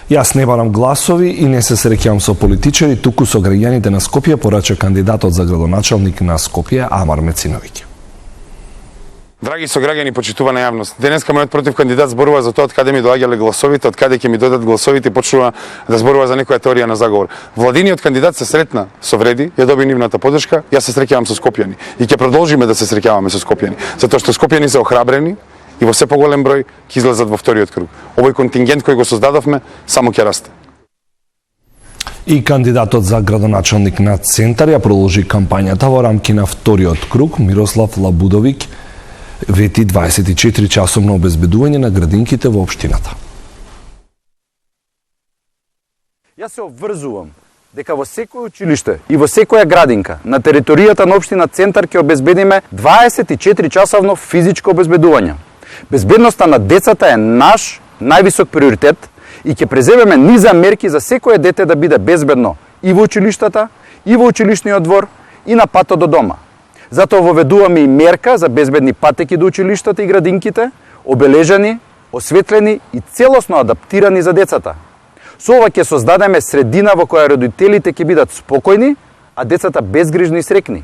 Јас не барам гласови и не се среќавам со политичари, туку со граѓаните на Скопје, порача кандидатот за градоначалник на Скопје Амар Мециновиќ. Драги сограѓани, почитувана јавност, денеска мојот против кандидат зборува за тоа од каде ми доаѓале гласовите, од каде ќе ми додат гласовите и почнува да зборува за некоја теорија на заговор. Владиниот кандидат се сретна со Вреди, ја доби нивната поддршка, јас се среќавам со Скопјани и ќе продолжиме да се среќаваме со Скопјани, затоа што Скопјани се охрабрени и во се поголем број ќе излезат во вториот круг. Овој контингент кој го создадовме само ќе расте. И кандидатот за градоначалник на Центар ја продолжи кампањата во рамки на вториот круг. Мирослав Лабудовиќ вети 24-часовно обезбедување на градинките во општината. Јас се обврзувам дека во секој училиште и во секоја градинка на територијата на општина Центар ќе обезбедиме 24-часовно физичко обезбедување. Безбедноста на децата е наш највисок приоритет и ќе преземеме низа мерки за секое дете да биде безбедно и во училиштата, и во училишниот двор, и на патот до дома. Затоа воведуваме и мерка за безбедни патеки до училиштата и градинките, обележани, осветлени и целосно адаптирани за децата. Со ова ќе создадеме средина во која родителите ќе бидат спокојни, а децата безгрижни и срекни.